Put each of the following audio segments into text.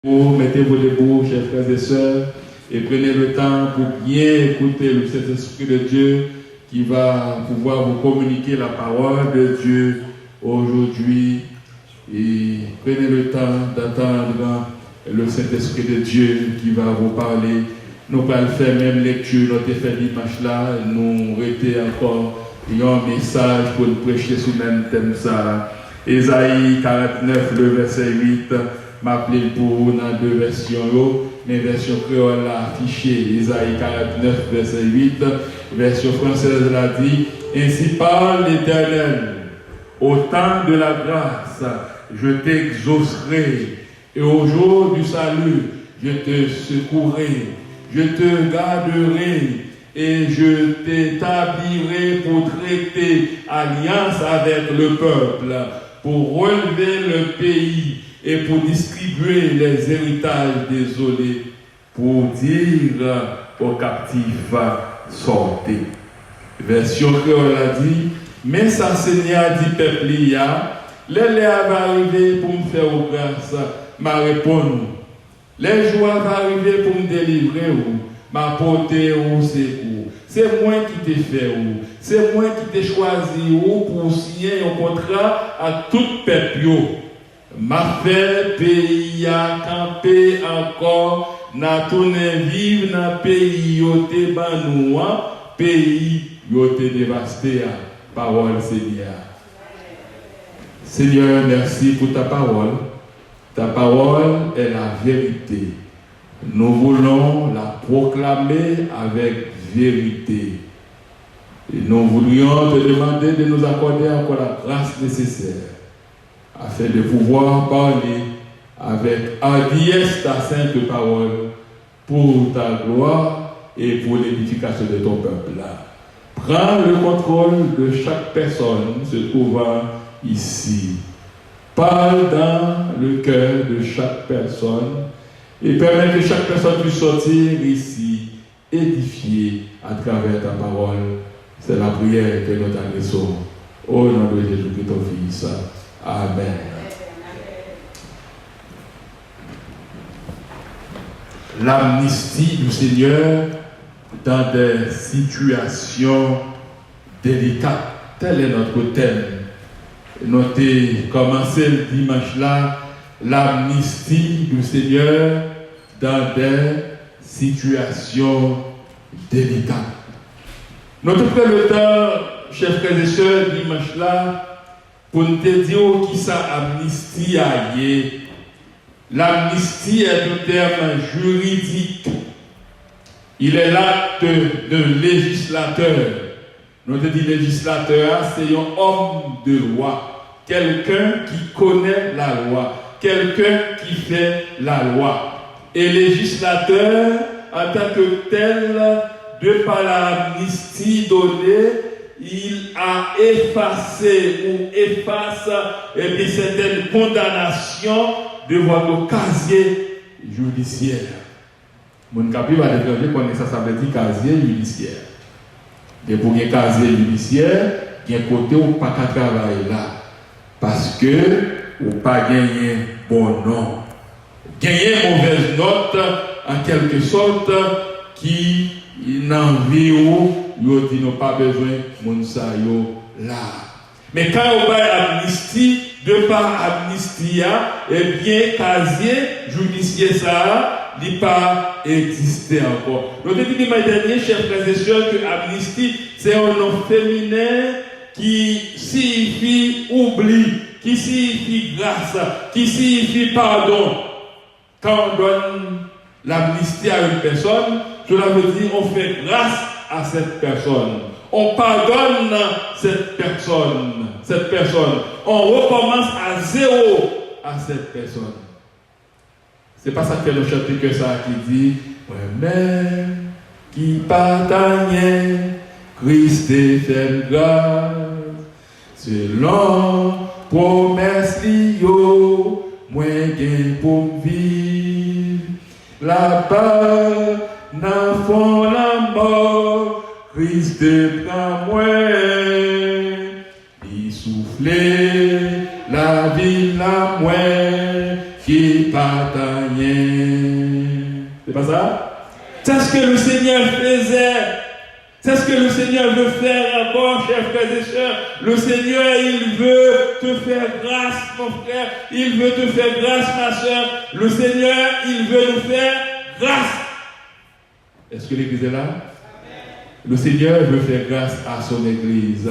Mettez-vous debout, chers frères et sœurs, et prenez le temps pour bien écouter le Saint-Esprit de Dieu qui va pouvoir vous communiquer la parole de Dieu aujourd'hui. Et prenez le temps d'attendre le Saint-Esprit de Dieu qui va vous parler. Nous allons faire même lecture, notre fait dimanche là, nous arrêter encore un message pour nous prêcher sur le même thème ça. Ésaïe 49, le verset 8. M'appeler pour dans deux versions, mais version créole affichée, Ésaïe 49, verset 8, version française l'a dit, ainsi parle l'Éternel, au temps de la grâce, je t'exaucerai, et au jour du salut, je te secourrai, je te garderai, et je t'établirai pour traiter alliance avec le peuple, pour relever le pays, et pour distribuer les héritages désolés, pour dire aux captifs, sortez. Version créole a dit, mais ça Seigneur dit peuple, les va arriver pour me faire grâce, m'a répondu. Les jours vont arriver pour me délivrer, m'a porter au secours. C'est moi qui t'ai fait, c'est moi qui t'ai choisi pour signer un contrat à tout peuple. M'a fait pays à camper encore, n'a tourné vivre dans pays yoté banoua, pays yoté dévasté. Parole Seigneur. Seigneur, merci pour ta parole. Ta parole est la vérité. Nous voulons la proclamer avec vérité. Et nous voudrions te demander de nous accorder encore la grâce nécessaire afin de pouvoir parler avec hardiesse ta sainte parole pour ta gloire et pour l'édification de ton peuple. Prends le contrôle de chaque personne se trouvant ici. Parle dans le cœur de chaque personne et permets que chaque personne puisse sortir ici édifiée à travers ta parole. C'est la prière que nous t'adressons. Au nom de Jésus-Christ, ton Fils. Amen. L'amnistie du Seigneur dans des situations délicates. Tel est notre thème. Nous avons commencé le dimanche là, l'amnistie du Seigneur dans des situations délicates. Nous avons pris le temps, chers frères et sœurs, dimanche là, pour nous dire qui ça amnistie a yé. L'amnistie est un terme juridique. Il est l'acte d'un législateur. Nous te dit législateur, c'est un homme de loi. Quelqu'un qui connaît la loi. Quelqu'un qui fait la loi. Et législateur, en tant que tel, de par l'amnistie donnée, il a effacé ou efface certaines condamnations de votre casier judiciaire. Mon capi va déclarer qu'on ça veut dire casier judiciaire. Et pour un casier judiciaire, il y a un côté où pas qu'à travailler là. Parce que ou pas gagner bon nom. Gagner mauvaise note, en quelque sorte, qui n'envie où yo dit n'ont pas besoin mon sa yo là. Mais quand on va amnistie, de par amnistia, eh bien casier judiciaire ça n'est pas existé encore. Nous avons dit dimanche dernier, chers frères et sœurs, que amnistie c'est un nom féminin qui signifie oubli, qui signifie grâce, qui signifie pardon. Quand on donne l'amnistie à une personne, cela veut dire on fait grâce à cette personne. On pardonne cette personne. On recommence à zéro à cette personne. C'est pas ça que le chapitre que ça qui dit moi-même qui partagnais Christ fait grâce selon promesse lio moi gain pour vivre là-bas dans fond la mort Christ prend moi il soufflait la vie la moi qui pas rien. C'est pas ça? C'est ce que le Seigneur faisait. C'est ce que le Seigneur veut faire encore, chers frères et sœurs. Le Seigneur, il veut te faire grâce, mon frère. Il veut te faire grâce, ma sœur. Le Seigneur, il veut nous faire grâce. Est-ce que l'Église est là? Le Seigneur veut faire grâce à son Église.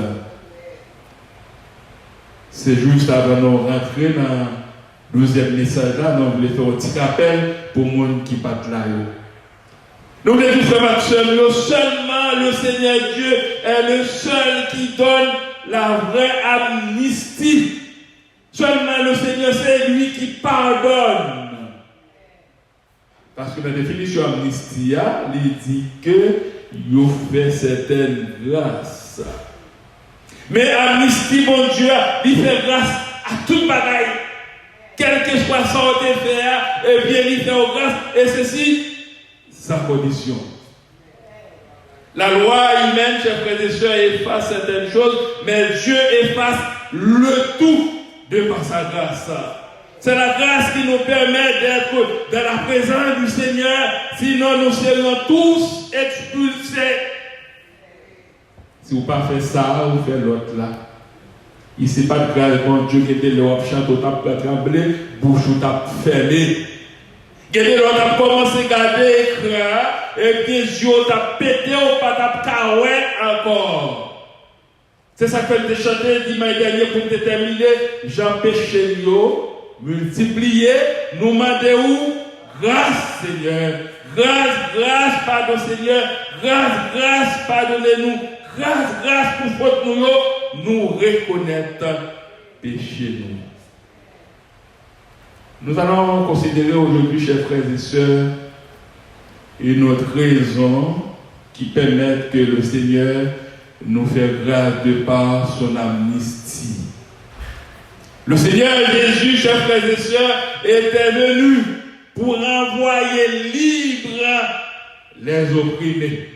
C'est juste avant de rentrer dans le 12e message là, nous voulons faire un petit rappel pour les gens qui partent là. Nous voulons dire, frère Maxime, seulement le Seigneur Dieu est le seul qui donne la vraie amnistie. Seulement le Seigneur, c'est lui qui pardonne. Parce que la définition amnistie, il dit que il fait certaines grâces. Mais amnistie, mon Dieu, il fait grâce à toute bagaille. Quel que soit son défaut, et bien il fait grâce. Et ceci, sa condition. La loi humaine, chers frères et sœurs, efface certaines choses, mais Dieu efface le tout de par sa grâce. C'est la grâce qui nous permet d'être dans la présence du Seigneur, sinon nous serions tous expulsés. Si vous ne faites pas ça, vous faites l'autre là. Ici, pas de grâce, bon Dieu qui était là, chante, vous avez tremblé, bouche, vous avez fermé. Gardez l'autre, vous avez commencé à garder l'écran, et puis Dieu t'a pété, ou pas t'a carré encore. C'est ça que je chanté dimanche dernier pour déterminer, Jean péché, multiplier, nous demander où? Grâce, Seigneur. Grâce, pardon, Seigneur. Grâce, pardonnez-nous. Grâce pour faute nous reconnaître péché nous allons considérer aujourd'hui, chers frères et sœurs, une autre raison qui permet que le Seigneur nous fait grâce de par son amnistie. Le Seigneur Jésus, chers frères et sœurs, était venu pour envoyer libre les opprimés.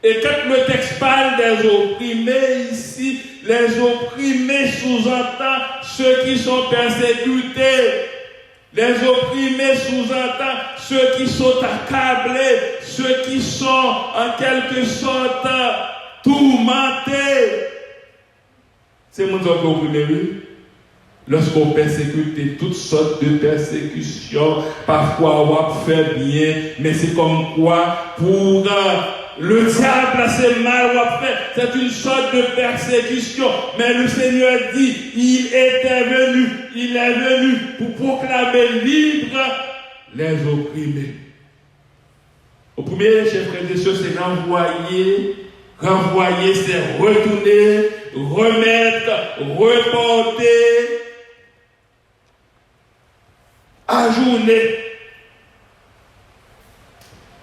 Et quand le texte parle des opprimés ici, les opprimés sous-entend ceux qui sont persécutés. Les opprimés sous-entend ceux qui sont accablés, ceux qui sont en quelque sorte tourmentés. C'est mon Dieu qui opprimé, oui. Lorsqu'on persécute toutes sortes de persécutions, parfois on va faire bien, mais c'est comme quoi pour le diable, c'est mal on va faire, c'est une sorte de persécution. Mais le Seigneur dit, il est venu pour proclamer libre les opprimés. Au premier, chers frères et sœurs, c'est renvoyer, c'est retourner, remettre, reporter, ajourner.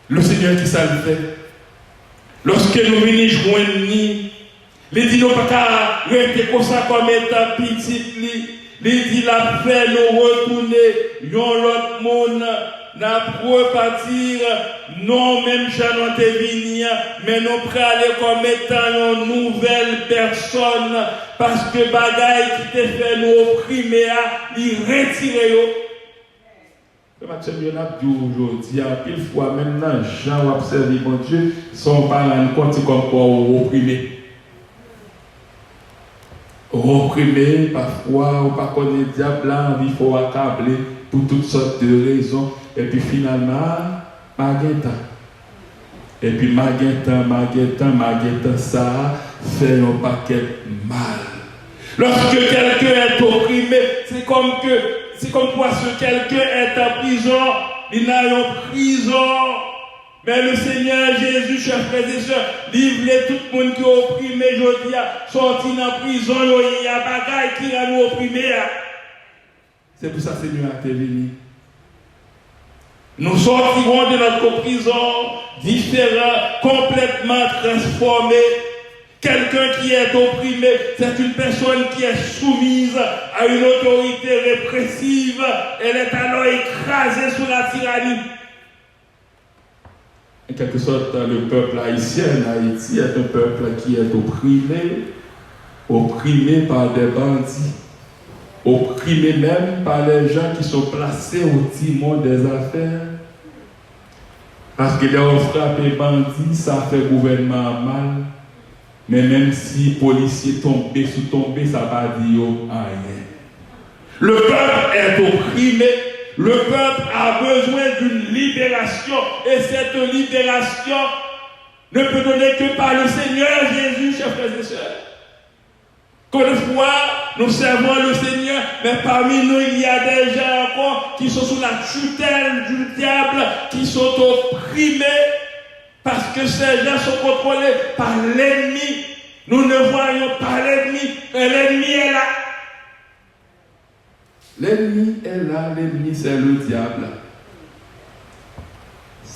Le Seigneur qui ça le fait. Lorsque nous venons joindre, les dit nous pas rester comme ça comme étant petit, les dit la fait nous retourner, l'autre monde n'a repartir, non même j'en ai venu, mais nous prêts aller comme étant une nouvelle personne, parce que bagaille qui te fait nous opprimer, il retire. Maxime, il y en a dit aujourd'hui, pile fois, même dans Jean, observé, mon Dieu, son parent compte comme quoi opprimé. Opprimé, parfois, ou pas connaître diable, il faut accabler pour toutes sortes de raisons. Et puis finalement, Maguetan. Et puis Maguetan, ça fait un paquet mal. Lorsque quelqu'un est opprimé, c'est comme quoi ce quelqu'un est en prison, il a une prison. Mais le Seigneur Jésus, chers frères et sœurs, livre tout le monde qui est opprimé, je dis, sorti dans la prison, il y a bagaille qui a nous opprimé. C'est pour ça que le Seigneur a venu. Nous sortirons de notre prison différents, complètement transformés. Quelqu'un qui est opprimé, c'est une personne qui est soumise à une autorité répressive. Elle est alors écrasée sous la tyrannie. En quelque sorte, le peuple haïtien en Haïti est un peuple qui est opprimé par des bandits, opprimé même par les gens qui sont placés au timon des affaires. Parce que les frappés bandits, ça fait gouvernement mal. Mais même si policiers tombent sous tombés, ça va dire rien. Le peuple est opprimé. Le peuple a besoin d'une libération. Et cette libération ne peut donner que par le Seigneur Jésus, chers frères et sœurs. Quelquefois, nous servons le Seigneur, mais parmi nous, il y a des gens encore qui sont sous la tutelle du diable, qui sont opprimés, parce que ces gens sont contrôlés par l'ennemi. Nous ne voyons pas l'ennemi, mais l'ennemi est là. L'ennemi est là, l'ennemi c'est le diable.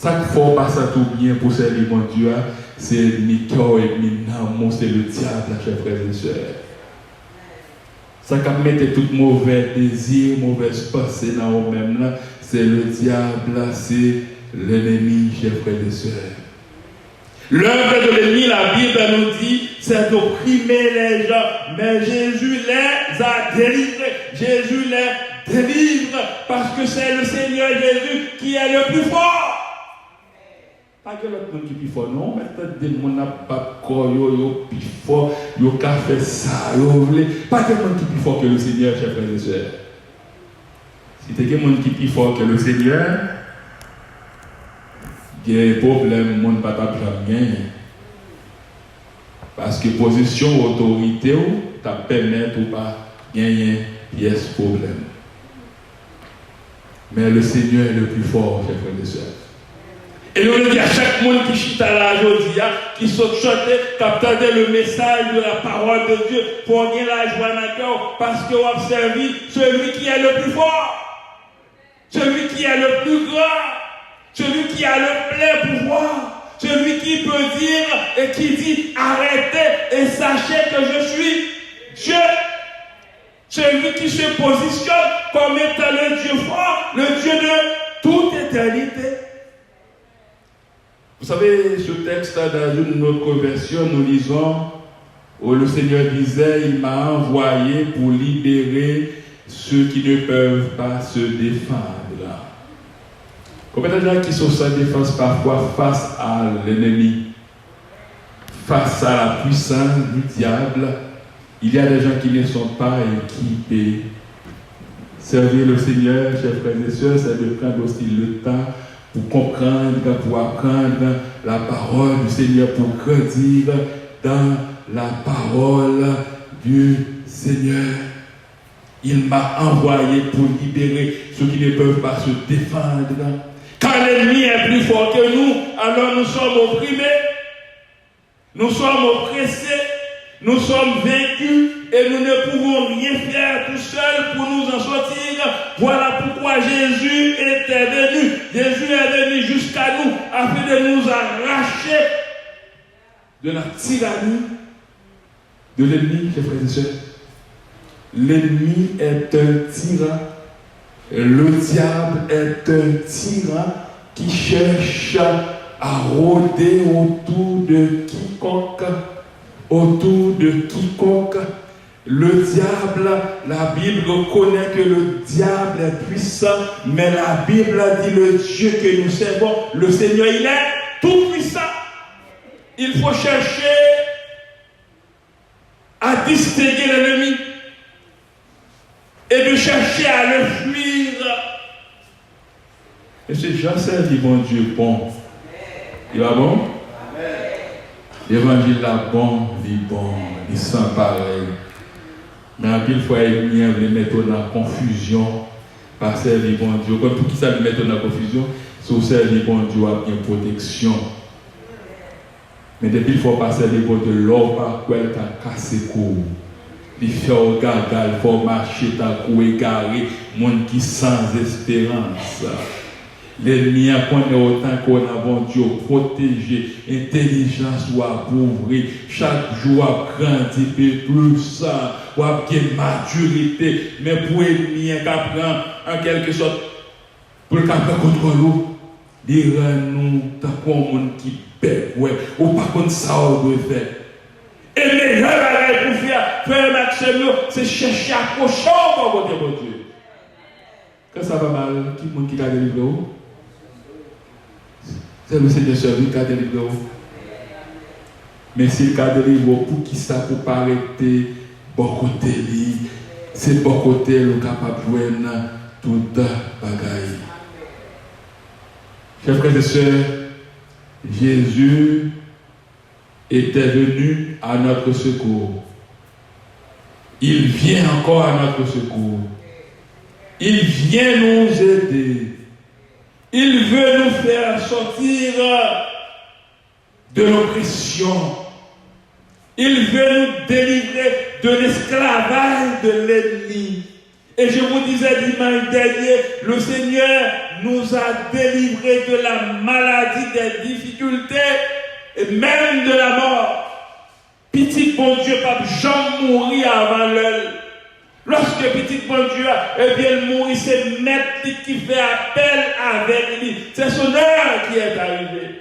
Chaque fois passe tout bien pour servir mon Dieu, c'est l'ennemi cœur, l'ennemi non, c'est le diable, chers frères et sœurs. Ça qui met tout mauvais désir, mauvaise pensée dans nous-mêmes là, c'est le diable, c'est l'ennemi, chers frères et sœurs. L'œuvre de l'ennemi, la Bible nous dit, c'est d'opprimer les gens. Mais Jésus les a délivrés. Jésus les délivre parce que c'est le Seigneur Jésus qui est le plus fort. Pas que l'autre monde qui est plus fort, non. Maintenant, des gens n'ont pas de corps, yo plus fort, yo qu'à faire ça, pas que le monde qui est plus fort que le Seigneur, chers frères et sœurs. Si tu es quelqu'un qui est plus fort que le Seigneur, il y a un problème, le monde ne peut pas jamais gagner. Parce que position, autorité, tu permet de pas gagner, il y a ce problème. Mais le Seigneur est le plus fort, chers frères et sœurs. Et nous le dit à chaque monde qui chute à la aujourd'hui, qui saute chanter, qui attendait le message de la parole de Dieu pour gagner la joie dans le cœur, parce qu'on a servi celui qui est le plus fort, celui qui est le plus grand, celui qui a le plein pouvoir, celui qui peut dire et qui dit arrêtez et sachez que je suis Dieu. Celui qui se positionne comme étant le Dieu fort, le Dieu de toute éternité. Vous savez, ce texte dans une autre version, nous lisons où le Seigneur disait, il m'a envoyé pour libérer ceux qui ne peuvent pas se défendre. Combien de gens qui sont sans défense parfois face à l'ennemi, face à la puissance du diable, il y a des gens qui ne sont pas équipés. Servir le Seigneur, chers frères et sœurs, c'est de prendre aussi le temps pour comprendre, pour apprendre la parole du Seigneur, pour grandir dans la parole du Seigneur. Il m'a envoyé pour libérer ceux qui ne peuvent pas se défendre. Quand l'ennemi est plus fort que nous, alors nous sommes opprimés, nous sommes oppressés, nous sommes vaincus et nous ne pouvons rien faire tout seuls pour nous en sortir. Voilà pourquoi Jésus était venu. Jésus est venu jusqu'à nous afin de nous arracher de la tyrannie de l'ennemi, chers frères et sœurs. L'ennemi est un tyran. Le diable est un tyran qui cherche à rôder autour de quiconque. Autour de quiconque. Le diable, la Bible reconnaît que le diable est puissant, mais la Bible dit le Dieu que nous servons, le Seigneur, il est tout puissant. Il faut chercher à distinguer l'ennemi et de chercher à le fuir. Et c'est Jean servi mon Dieu bon. Il va bon? L'évangile là bon, il est bon, il sans pareil. Mais à pile fois, il vient les mettre dans la confusion par servir bon Dieu. Comme pour qui ça le mettre dans la confusion, c'est au servir bon Dieu a bien protection. Mais depuis il faut passer les bon de l'or par quoi il t'a cassé court. Il fait au gagal, il faut marcher, t'as cou égaré, monde qui sans espérance. L'ennemi a connu autant qu'on a bon Dieu protégé, intelligence ou à ouvrir, chaque jour à grandir plus, ou à gagner maturité, mais pour l'ennemi, il prend en quelque sorte, pour le capter contre nous, il rend nous tant qu'on monde qui perd, ou pas comme ça on doit faire. Et les gens pour faire, frère Maxime, c'est chercher à approcher par côté de Dieu. Quand ça va mal, qui est-ce qui a délivré? C'est le Seigneur servi qui a délivré. Mais s'il a délivré, pour qui ça, pour ne pas arrêter, bon côté, c'est bon côté, le capable de jouer tout bagaille. Chers frères et sœurs, Jésus était venu à notre secours. Il vient encore à notre secours. Il vient nous aider. Il veut nous faire sortir de l'oppression. Il veut nous délivrer de l'esclavage de l'ennemi. Et je vous disais dimanche dernier, le Seigneur nous a délivrés de la maladie, des difficultés et même de la mort. Petit bon Dieu, pas jamais mourir avant l'heure. Lorsque petit bon Dieu, mourit, c'est maître qui fait appel avec lui. C'est son heure qui est arrivée.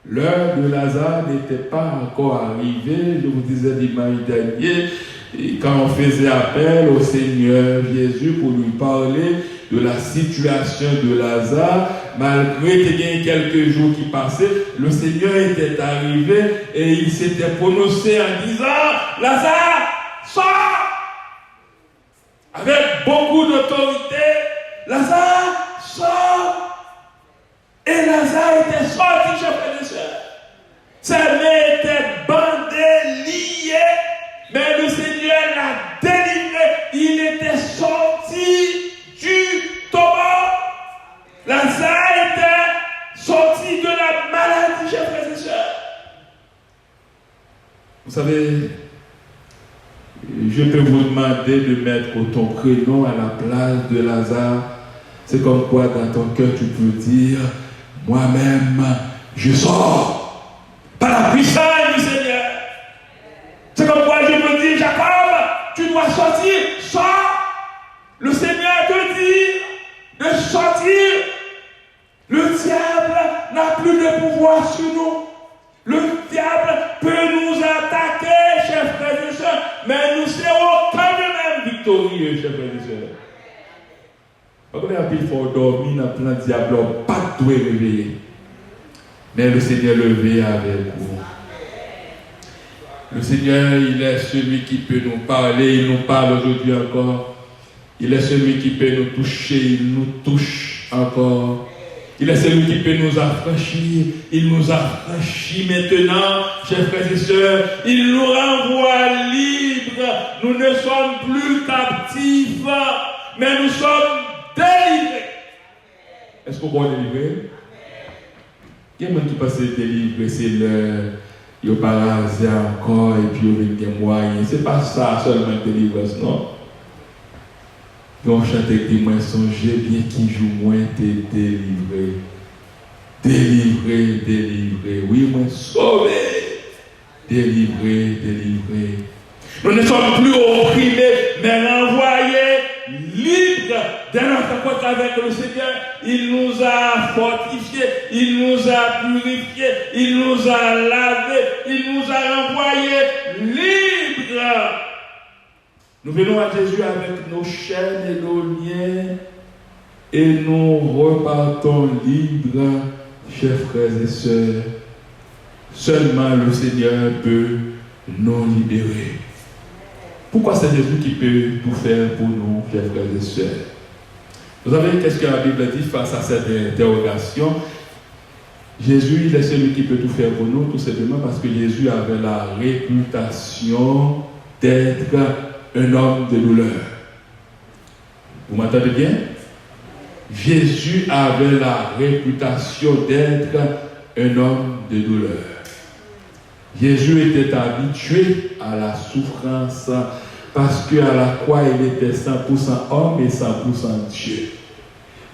L'heure de Lazare n'était pas encore arrivée, je vous disais dimanche dernier, et quand on faisait appel au Seigneur Jésus pour lui parler de la situation de Lazare, malgré qu'il y ait quelques jours qui passaient, le Seigneur était arrivé et il s'était prononcé en disant, Lazare, sors! Avec beaucoup d'autorité, Lazare, sors! Et Lazare était sorti, chers frères et sœurs. Sa main était bandée, liée, mais le Seigneur l'a délivré. Il était sorti du tombeau. Lazare était sorti de la maladie, chers frères et sœurs. Vous savez, je peux vous demander de mettre ton prénom à la place de Lazare. C'est comme quoi dans ton cœur tu peux dire, moi-même, je sors par la puissance du Seigneur. C'est comme quoi je peux dire, Jacob, tu dois sortir, sors. Le Seigneur te dit de sortir. Le diable n'a plus de pouvoir sur nous. Le diable peut nous attaquer, chers frères et sœurs, mais nous serons quand même victorieux, chers frères et sœurs. Il faut dormir dans plein de diable, pas de réveiller. Mais le Seigneur levé avec vous. Le Seigneur, il est celui qui peut nous parler, il nous parle aujourd'hui encore. Il est celui qui peut nous toucher, il nous touche encore. Il est celui qui peut nous affranchir, il nous affranchit maintenant, chers frères et sœurs. Il nous renvoie libres. Nous ne sommes plus captifs, mais nous sommes délivrés. Est-ce qu'on va délivrer? Il y a des gens qui pensent délivrer, c'est le. Il n'y a pas rasé encore et puis il y a des moyens. Ce n'est pas ça seulement délivrance, non? On chante avec des moins songés, bien qui joue moins, t'es délivré. Délivré, délivré. Oui, moi sauvé. Délivré, délivré. Nous ne sommes plus opprimés, mais renvoyés, libres de notre côté avec le Seigneur. Il nous a fortifiés, il nous a purifiés, il nous a lavés, il nous a renvoyés libres. Nous venons à Jésus avec nos chaînes et nos liens et nous repartons libres, chers frères et sœurs. Seulement le Seigneur peut nous libérer. Pourquoi c'est Jésus qui peut tout faire pour nous, chers frères et sœurs? Vous savez, qu'est-ce que la Bible dit face à cette interrogation? Jésus, il est celui qui peut tout faire pour nous, tout simplement parce que Jésus avait la réputation d'être un homme de douleur. Vous m'entendez bien? Jésus avait la réputation d'être un homme de douleur. Jésus était habitué à la souffrance parce qu'à la croix, il était 100% homme et 100% Dieu.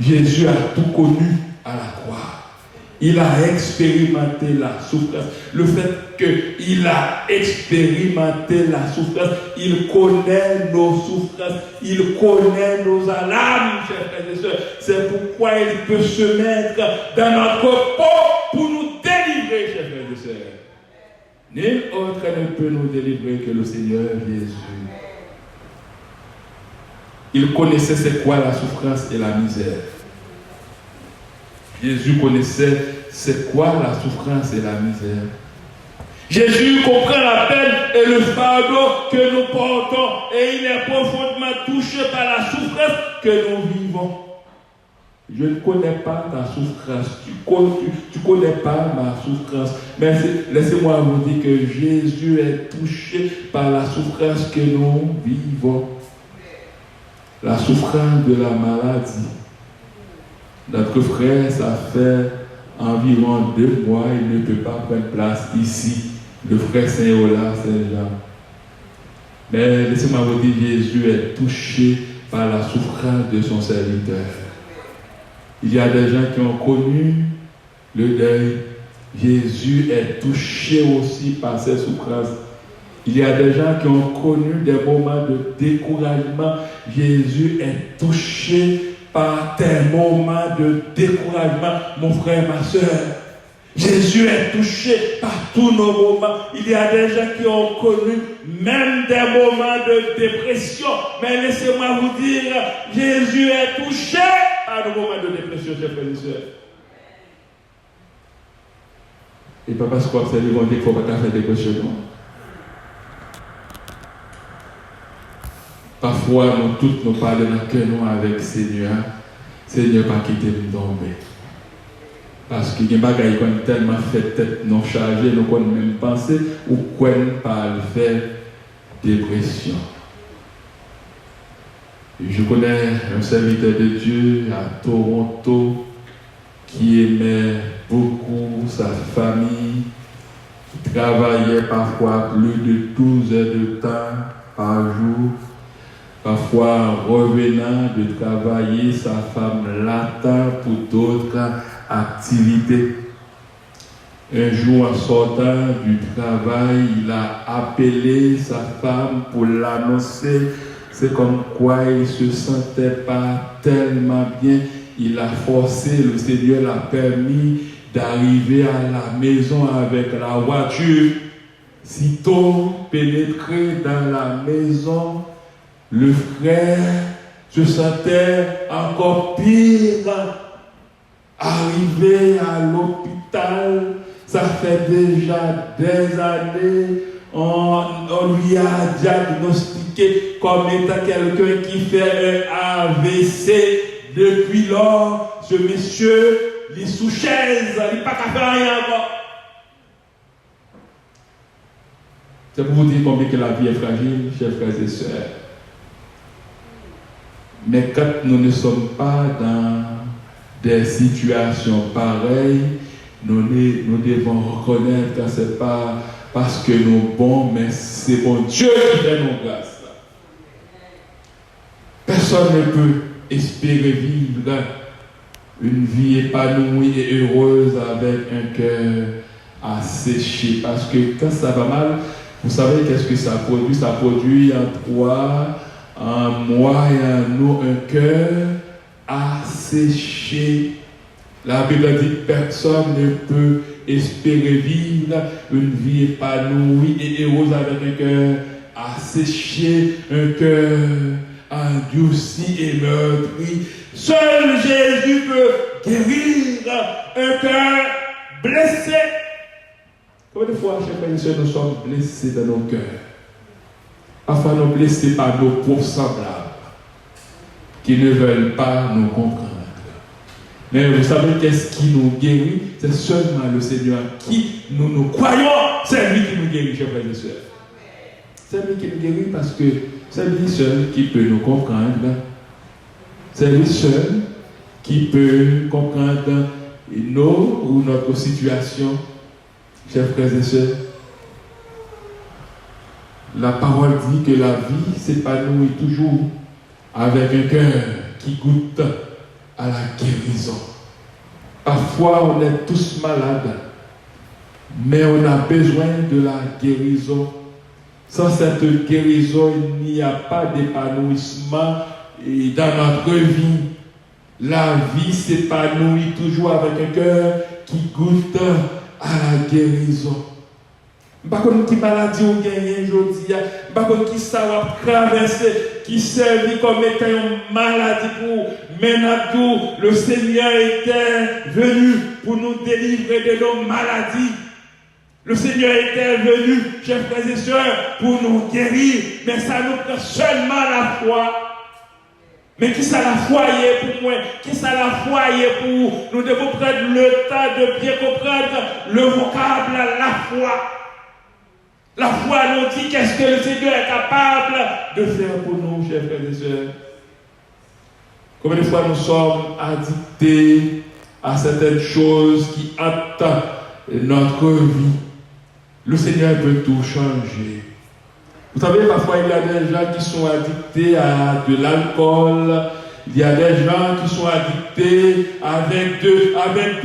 Jésus a tout connu à la croix. Il a expérimenté la souffrance. Le fait qu'il a expérimenté la souffrance, il connaît nos souffrances, il connaît nos alarmes, chers frères et sœurs. C'est pourquoi il peut se mettre dans notre peau pour nous délivrer, chers frères et sœurs. Nul autre ne peut nous délivrer que le Seigneur Jésus. Il connaissait c'est quoi la souffrance et la misère. Jésus connaissait c'est quoi la souffrance et la misère. Jésus comprend la peine et le fardeau que nous portons et il est profondément touché par la souffrance que nous vivons. Je ne connais pas ta souffrance, tu connais pas ma souffrance, mais laissez-moi vous dire que Jésus est touché par la souffrance que nous vivons. La souffrance de la maladie. Notre frère, ça fait environ 2 mois, il ne peut pas prendre place ici. Le frère Saint-Ola, Saint-Jean. Mais laissez-moi vous dire, Jésus est touché par la souffrance de son serviteur. Il y a des gens qui ont connu le deuil. Jésus est touché aussi par ses souffrances. Il y a des gens qui ont connu des moments de découragement. Jésus est touché par tes moments de découragement, mon frère, ma soeur. Jésus est touché par tous nos moments. Il y a des gens qui ont connu même des moments de dépression. Mais laissez-moi vous dire, Jésus est touché par nos moments de dépression, chers frères et sœurs. Et pas parce qu'on s'est dit qu'il ne faut pas faire des questionnements. Parfois, nous tous nous parlons dans le cœur avec Seigneur. Seigneur, pas quitter nous tomber. Parce que les bagailles qui ont tellement fait tête non chargée, nous ne même penser ou quoi pas le faire dépression. Je connais un serviteur de Dieu à Toronto qui aimait beaucoup sa famille, qui travaillait parfois plus de 12 heures de temps par jour. Parfois, revenant de travailler, sa femme l'attend pour d'autres activités. Un jour, en sortant du travail, il a appelé sa femme pour l'annoncer. C'est comme quoi il ne se sentait pas tellement bien. Il a forcé, le Seigneur l'a permis d'arriver à la maison avec la voiture. Sitôt pénétré dans la maison, le frère se sentait encore pire. Arrivé à l'hôpital, ça fait déjà des années, on lui a diagnostiqué comme étant quelqu'un qui fait un AVC. Depuis lors, ce monsieur, il est sous chaise, il n'est pas capable de faire rien encore. C'est pour vous dire combien que la vie est fragile, chers frères et sœurs. Mais quand nous ne sommes pas dans des situations pareilles, nous devons reconnaître que ce n'est pas parce que nous sommes bons, mais c'est bon Dieu qui fait nos grâces. Personne ne peut espérer vivre une vie épanouie et heureuse avec un cœur asséché. Parce que quand ça va mal, vous savez qu'est-ce que ça produit? Ça produit en toi, en moi et en nous un cœur asséché. La Bible dit que personne ne peut espérer vivre une vie épanouie et heureuse avec un cœur asséché, un cœur endurci et meurtri. Seul Jésus peut guérir un cœur blessé. Combien de fois, chers frères et sœurs, nous sommes blessés dans nos cœurs? Afin de nous blesser par nos pauvres semblables qui ne veulent pas nous comprendre. Mais vous savez qu'est-ce qui nous guérit? C'est seulement le Seigneur qui nous croyons. C'est lui qui nous guérit, chers frères et sœurs. C'est lui qui nous guérit parce que c'est lui seul qui peut nous comprendre. C'est lui seul qui peut comprendre nos ou notre situation, chers frères et sœurs. La parole dit que la vie s'épanouit toujours avec un cœur qui goûte à la guérison. Parfois, on est tous malades, mais on a besoin de la guérison. Sans cette guérison, il n'y a pas d'épanouissement dans notre vie. La vie s'épanouit toujours avec un cœur qui goûte à la guérison. Par contre, qui maladie ou gagné aujourd'hui, par contre, qui ça va traverser, qui servit comme étant une maladie pour Menabdou, le Seigneur était venu pour nous délivrer de nos maladies. Le Seigneur était venu, chers frères et sœurs, pour nous guérir, mais ça nous prend seulement la foi. Mais qui ça la foi pour moi? Qui ça la foi pour nous? Nous devons prendre le temps de bien comprendre le vocable la foi. La foi nous dit qu'est-ce que le Seigneur est capable de faire pour nous, chers frères et sœurs. Combien de fois nous sommes addictés à certaines choses qui attendent notre vie? Le Seigneur peut tout changer. Vous savez, parfois il y a des gens qui sont addictés à de l'alcool. Il y a des gens qui sont addictés avec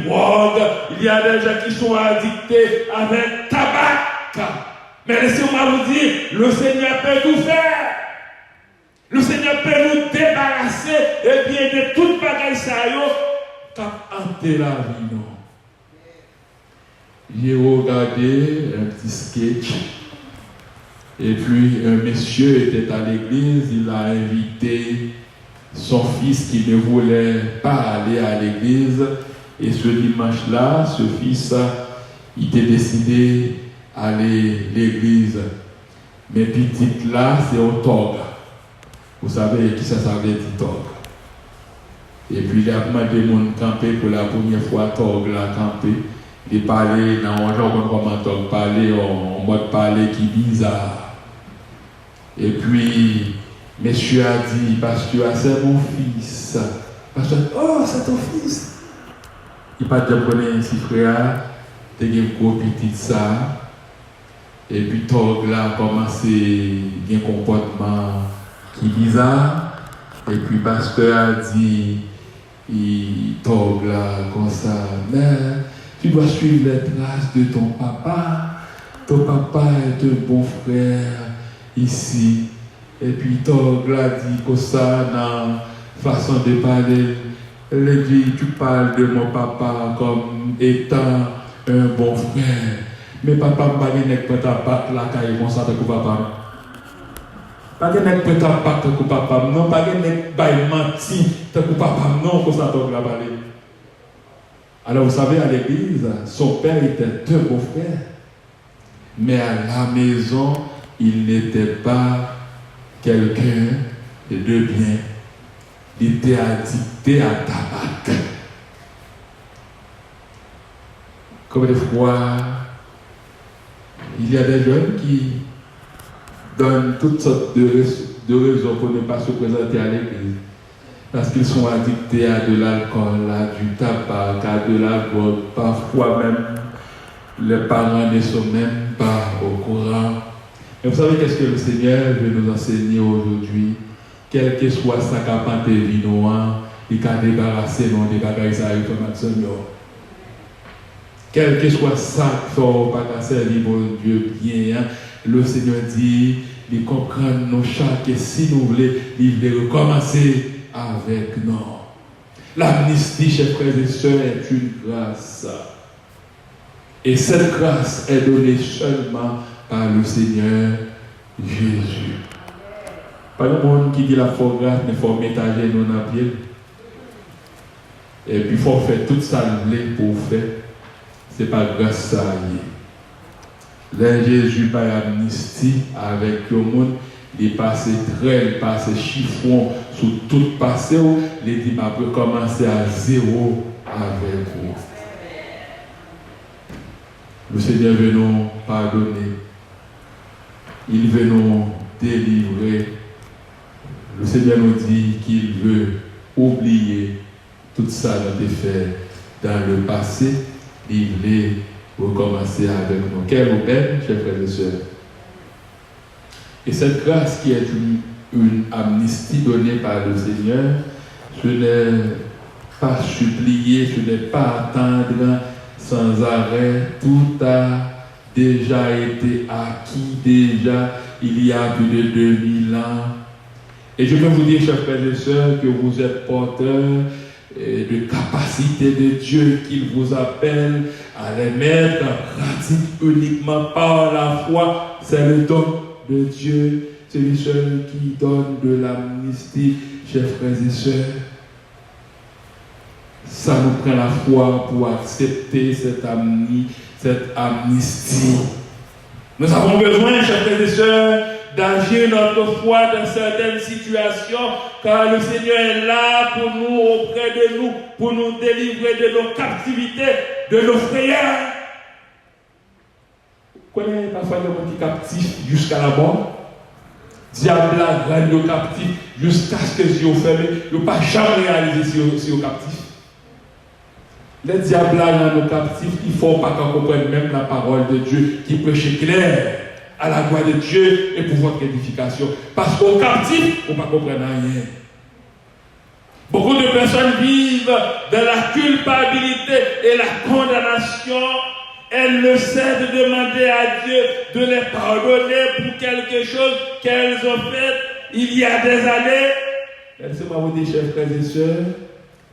drogue. Il y a des gens qui sont addictés avec tabac. Mais laissez-moi vous dire, le Seigneur peut tout faire. Le Seigneur peut nous débarrasser et bien de toute bagaille ça qui hanté la vie. Non. J'ai regardé un petit sketch et puis un monsieur était à l'église, il a invité son fils qui ne voulait pas aller à l'église et ce dimanche-là, ce fils, il était décidé aller à l'église. Mais petite là, c'est au tog. Vous savez qui ça veut dire tog. Et puis il a demandé mon camper pour la première fois tog là camper. Il parlait dans un genre comment tog parler en mode parler qui bizarre. Et puis monsieur a dit, pasteur, c'est mon fils. Pasteur, oh c'est ton fils. Il pas de connaître ainsi frère, t'es un gros petit ça. Et puis Tog là a commencé un comportement qui est bizarre. Et puis pasteur a dit, Tog là comme ça, mais tu dois suivre les traces de ton papa. Ton papa est un bon frère ici. Et puis Tog là dit comme ça dans façon de parler. Elle dit, tu parles de mon papa comme étant un bon frère. Mais papa m'a dit que tu pas la caille comme ça de papa. Pas que tu pas pas de papa non, pas que tu pas menti de papa non comme ça de parler. Alors vous savez à l'église, son père était un beau frère. Mais à la maison, il n'était pas quelqu'un de bien. Il était addicté à tabac. Combien de fois il y a des jeunes qui donnent toutes sortes de raisons pour ne pas se présenter à l'église. Parce qu'ils sont addictés à de l'alcool, à du tabac, à de la drogue. Parfois même, les parents ne sont même pas au courant. Et vous savez qu'est-ce que le Seigneur veut nous enseigner aujourd'hui? Quel que soit sa capacité de vie, il peut débarrasser nos bagages à Seigneur. Quel que soit ça, il ne faut pas servir mon Dieu bien. Le Seigneur dit, il comprend nos chaque et si nous voulons, il veut recommencer avec nous. L'amnistie, chers frères et sœurs, est une grâce. Et cette grâce est donnée seulement par le Seigneur Jésus. Pas le monde qui dit la foi grâce, mais il faut métager nos napiers. Et puis il faut faire tout ça pour faire. Ce n'est pas grâce à lui. Là, Jésus par amnistie avec le monde, il passe très, il passe chiffon sur tout passé, il dit, ma peut commencer à zéro avec vous. Le Seigneur veut nous pardonner. Il veut nous délivrer. Le Seigneur nous dit qu'il veut oublier tout ça qu'on a fait dans le passé. Il veut recommencer avec nous. Quelle aubaine, chers frères et sœurs. Et cette grâce qui est une amnistie donnée par le Seigneur, ce n'est pas supplier, ce n'est pas attendre sans arrêt. Tout a déjà été acquis, déjà il y a plus de 2000 ans. Et je peux vous dire, chers frères et sœurs, que vous êtes porteurs de capacité de Dieu qu'il vous appelle à les mettre en pratique uniquement par la foi. C'est le don de Dieu. C'est lui seul qui donne de l'amnistie, chers frères et sœurs. Ça nous prend la foi pour accepter cette amnistie. Nous avons besoin, chers frères et sœurs, d'agir notre foi dans certaines situations, car le Seigneur est là pour nous, auprès de nous, pour nous délivrer de nos captivités, de nos frayeurs. Vous connaissez parfois les gens qui sont captifs jusqu'à la mort? Diable a rendu aux captifs jusqu'à ce que les yeux fermés, ils n'ont pas jamais réalisé si aux captifs. Les diables rendent aux captifs, il ne faut pas qu'on comprenne même la parole de Dieu qui prêche clair à la gloire de Dieu et pour votre édification. Parce qu'aux captifs, on ne va pas comprendre rien. Beaucoup de personnes vivent dans la culpabilité et la condamnation. Elles ne cessent de demander à Dieu de les pardonner pour quelque chose qu'elles ont fait il y a des années. Laissez-moi vous dire, chers frères et sœurs,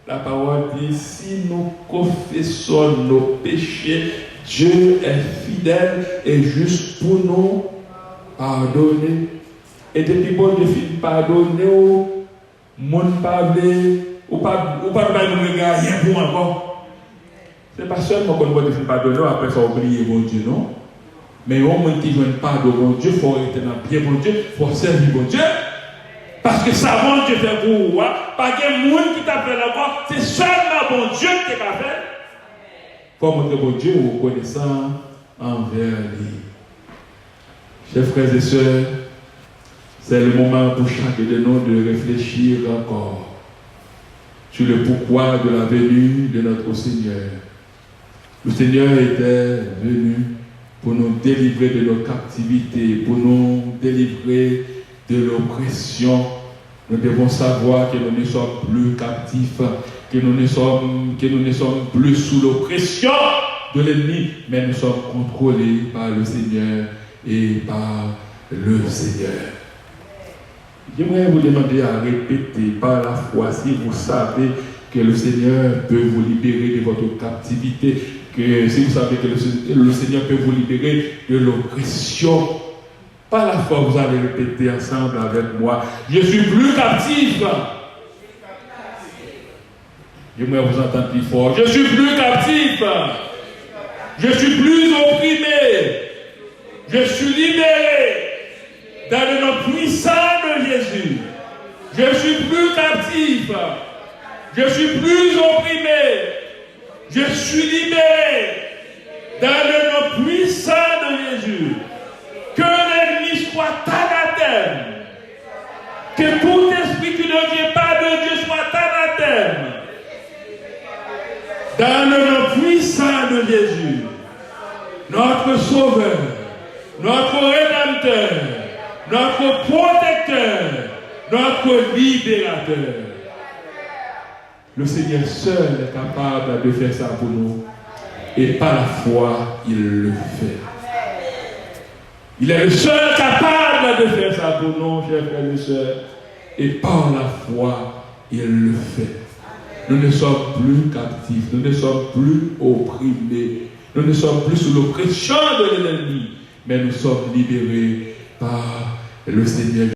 la parole dit, si nous confessons nos péchés, Dieu est fidèle et juste pour nous pardonner. Et depuis bon Dieu finit pardonner, mon pas ou pas nous regarder rien pour encore. Ce n'est pas seulement qu'on doit finir pardonner, après il faut oublier bon Dieu, non? Mais au moins qui veut pardon bon Dieu, il faut être dans bien bon Dieu, il faut servir bon Dieu. Parce que ça, bon Dieu fait pour vous, pas qu'il y ait un monde qui t'a fait encore, c'est seulement bon Dieu qui t'a fait. Il faut montrer bon Dieu reconnaissant envers lui. Chers frères et sœurs, c'est le moment pour chacun de nous de réfléchir encore sur le pourquoi de la venue de notre Seigneur. Le Seigneur était venu pour nous délivrer de nos captivités, pour nous délivrer de l'oppression. Nous devons savoir que nous ne sommes plus captifs, que nous ne sommes plus sous l'oppression de l'ennemi, mais nous sommes contrôlés par le Seigneur et par le Seigneur. J'aimerais vous demander à répéter par la foi, si vous savez que le Seigneur peut vous libérer de votre captivité, que si vous savez que le Seigneur peut vous libérer de l'oppression. Par la foi, vous allez répéter ensemble avec moi. Je suis plus captif. J'aimerais vous entendre plus fort. Je suis plus captif. Je suis plus opprimé. Je suis libéré dans le nom puissant de Jésus. Je suis plus captif. Je suis plus opprimé. Je suis libéré dans le nom puissant de Jésus. Que l'ennemi soit anathème. Que tout esprit qui ne vient pas de Dieu soit anathème. Dans le nom puissant de Jésus, notre Sauveur, notre Rédempteur, notre Protecteur, notre Libérateur. Le Seigneur seul est capable de faire ça pour nous. Et par la foi, il le fait. Il est le seul capable de faire ça pour nous, chers frères et sœurs. Et par la foi, il le fait. Nous ne sommes plus captifs, nous ne sommes plus opprimés, nous ne sommes plus sous l'oppression de l'ennemi, mais nous sommes libérés par le Seigneur.